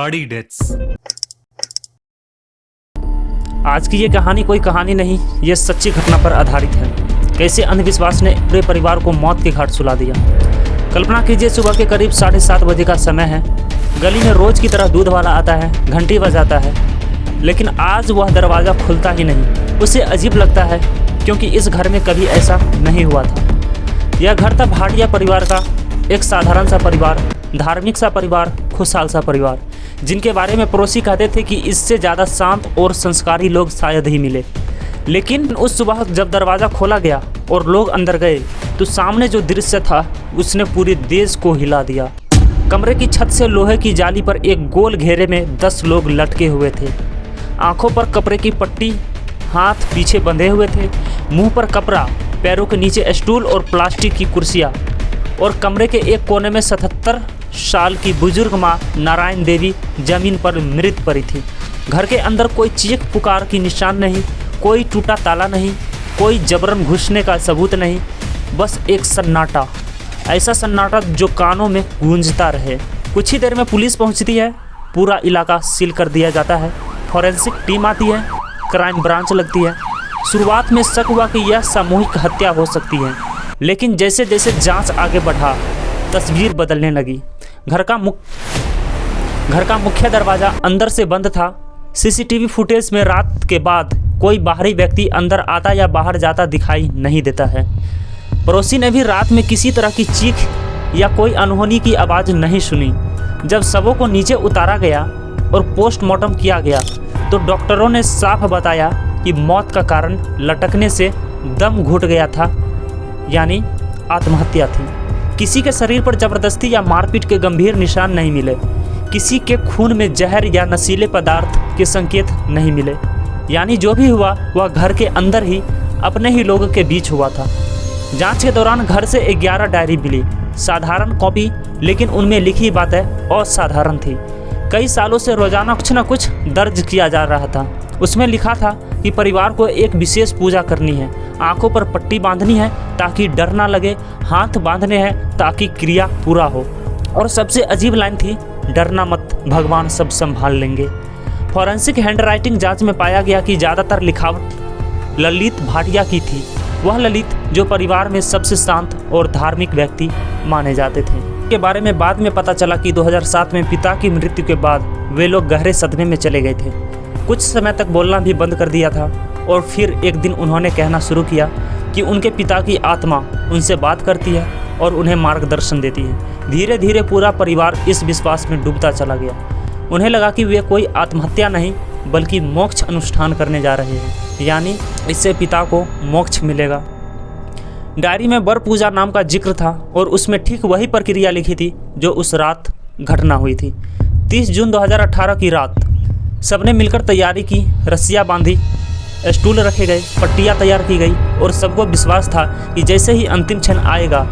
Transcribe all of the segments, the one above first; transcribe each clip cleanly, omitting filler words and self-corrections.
Body deaths. आज की ये कहानी कोई कहानी नहीं, ये सच्ची घटना पर आधारित है। कैसे अंधविश्वास ने पूरे परिवार को मौत के घाट सुला दिया। कल्पना कीजिए, सुबह के करीब 7:30 बजे का समय है। गली में रोज की तरह दूध वाला आता है, घंटी बजाता है, लेकिन आज वह दरवाज़ा खुलता ही नहीं। उसे अजीब लगता है क्योंकि इस घर में कभी ऐसा नहीं हुआ था। यह घर था भाटिया परिवार का, एक साधारण सा परिवार, धार्मिक सा परिवार, खुशहाल सा परिवार, जिनके बारे में पड़ोसी कहते थे कि इससे ज़्यादा शांत और संस्कारी लोग शायद ही मिले। लेकिन उस सुबह जब दरवाज़ा खोला गया और लोग अंदर गए तो सामने जो दृश्य था उसने पूरे देश को हिला दिया। कमरे की छत से लोहे की जाली पर एक गोल घेरे में 10 लोग लटके हुए थे। आंखों पर कपड़े की पट्टी, हाथ पीछे बंधे हुए थे, मुंह पर कपड़ा, पैरों के नीचे स्टूल और प्लास्टिक की कुर्सियाँ, और कमरे के एक कोने में 77 साल की बुजुर्ग माँ नारायण देवी जमीन पर मृत पड़ी थी। घर के अंदर कोई चीख पुकार की निशान नहीं, कोई टूटा ताला नहीं, कोई जबरन घुसने का सबूत नहीं, बस एक सन्नाटा, ऐसा सन्नाटा जो कानों में गूंजता रहे। कुछ ही देर में पुलिस पहुंचती है, पूरा इलाका सील कर दिया जाता है, फॉरेंसिक टीम आती है, क्राइम ब्रांच लगती है। शुरुआत में शक हुआ कि यह सामूहिक हत्या हो सकती है, लेकिन जैसे जैसे जांच आगे बढ़ा तस्वीर बदलने लगी। घर का मुख्य दरवाज़ा अंदर से बंद था। सीसीटीवी फुटेज में रात के बाद कोई बाहरी व्यक्ति अंदर आता या बाहर जाता दिखाई नहीं देता है। पड़ोसी ने भी रात में किसी तरह की चीख या कोई अनहोनी की आवाज़ नहीं सुनी। जब शवों को नीचे उतारा गया और पोस्टमार्टम किया गया तो डॉक्टरों ने साफ बताया कि मौत का कारण लटकने से दम घुट गया था, यानी आत्महत्या थी। किसी के शरीर पर जबरदस्ती या मारपीट के गंभीर निशान नहीं मिले। किसी के खून में जहर या नशीले पदार्थ के संकेत नहीं मिले। यानी जो भी हुआ वह घर के अंदर ही अपने ही लोगों के बीच हुआ था। जांच के दौरान घर से 11 डायरी मिली, साधारण कॉपी, लेकिन उनमें लिखी बातें असाधारण थी। कई सालों से रोजाना कुछ न कुछ दर्ज किया जा रहा था। उसमें लिखा था कि परिवार को एक विशेष पूजा करनी है, आंखों पर पट्टी बांधनी है ताकि डर ना लगे, हाथ बांधने हैं ताकि क्रिया पूरा हो, और सबसे अजीब लाइन थी, डरना मत, भगवान सब संभाल लेंगे। फॉरेंसिक हैंडराइटिंग जांच में पाया गया कि ज़्यादातर लिखावट ललित भाटिया की थी। वह ललित जो परिवार में सबसे शांत और धार्मिक व्यक्ति माने जाते थे। के बारे में बाद में पता चला कि 2007 में पिता की मृत्यु के बाद वे लोग गहरे सदमे में चले गए थे। कुछ समय तक बोलना भी बंद कर दिया था और फिर एक दिन उन्होंने कहना शुरू किया कि उनके पिता की आत्मा उनसे बात करती है और उन्हें मार्गदर्शन देती है। धीरे धीरे पूरा परिवार इस विश्वास में डूबता चला गया। उन्हें लगा कि वे कोई आत्महत्या नहीं बल्कि मोक्ष अनुष्ठान करने जा रहे हैं, यानी इससे पिता को मोक्ष मिलेगा। डायरी में बर पूजा नाम का जिक्र था और उसमें ठीक वही प्रक्रिया लिखी थी जो उस रात घटना हुई थी। 30 जून 2018 की रात सबने मिलकर तैयारी की, रस्सियाँ बांधी, स्टूल रखे गए, पट्टियाँ तैयार की गई और सबको विश्वास था कि जैसे ही अंतिम क्षण आएगा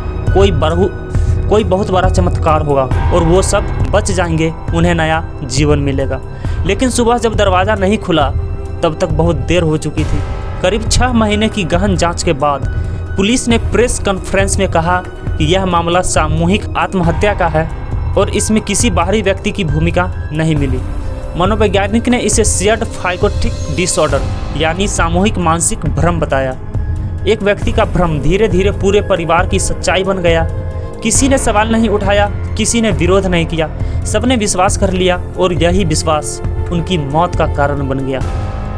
कोई बहुत बड़ा चमत्कार होगा और वो सब बच जाएंगे, उन्हें नया जीवन मिलेगा। लेकिन सुबह जब दरवाज़ा नहीं खुला तब तक बहुत देर हो चुकी थी। करीब 6 महीने की गहन जांच के बाद पुलिस ने प्रेस कॉन्फ्रेंस में कहा कि यह मामला सामूहिक आत्महत्या का है और इसमें किसी बाहरी व्यक्ति की भूमिका नहीं मिली। मनोवैज्ञानिक ने इसे शेयर्ड साइकोटिक डिसऑर्डर यानी सामूहिक मानसिक भ्रम बताया। एक व्यक्ति का भ्रम धीरे धीरे पूरे परिवार की सच्चाई बन गया। किसी ने सवाल नहीं उठाया, किसी ने विरोध नहीं किया, सबने विश्वास कर लिया और यही विश्वास उनकी मौत का कारण बन गया।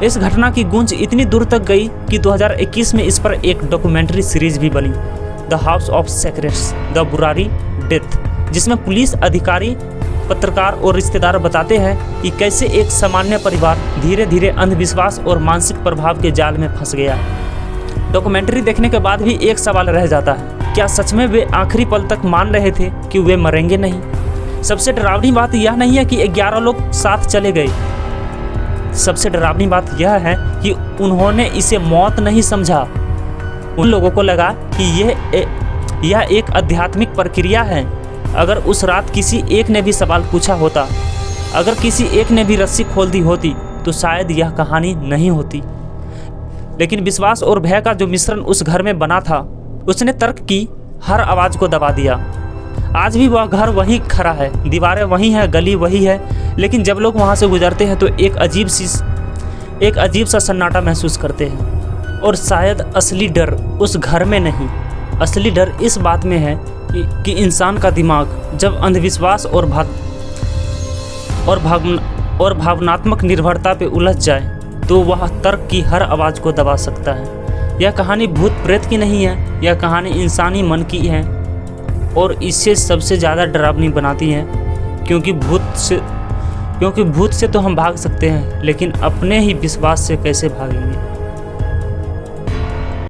इस घटना की गूंज इतनी दूर तक गई कि 2021 में इस पर एक डॉक्यूमेंट्री सीरीज भी बनी, the house of secrets, the Burari death, जिसमें पुलिस अधिकारी, पत्रकार और रिश्तेदार बताते हैं कि कैसे एक सामान्य परिवार धीरे धीरे अंधविश्वास और मानसिक प्रभाव के जाल में फंस गया। डॉक्यूमेंट्री देखने के बाद भी एक सवाल रह जाता है, क्या सच में वे आखिरी पल तक मान रहे थे कि वे मरेंगे नहीं? सबसे डरावनी बात यह नहीं है कि 11 लोग साथ चले गए। सबसे डरावनी बात यह है कि उन्होंने इसे मौत नहीं समझा। उन लोगों को लगा कि यह एक आध्यात्मिक प्रक्रिया है। अगर उस रात किसी एक ने भी सवाल पूछा होता, अगर किसी एक ने भी रस्सी खोल दी होती तो शायद यह कहानी नहीं होती। लेकिन विश्वास और भय का जो मिश्रण उस घर में बना था, उसने तर्क की हर आवाज़ को दबा दिया। आज भी वह घर वहीं खड़ा है, दीवारें वहीं हैं, गली वही है, लेकिन जब लोग वहाँ से गुजरते हैं तो एक अजीब सा सन्नाटा महसूस करते हैं। और शायद असली डर उस घर में नहीं, असली डर इस बात में है कि इंसान का दिमाग जब अंधविश्वास और भावनात्मक निर्भरता पे उलझ जाए तो वह तर्क की हर आवाज़ को दबा सकता है। यह कहानी भूत प्रेत की नहीं है, यह कहानी इंसानी मन की है और इसे सबसे ज़्यादा डरावनी बनाती है, क्योंकि भूत से तो हम भाग सकते हैं, लेकिन अपने ही विश्वास से कैसे भागेंगे।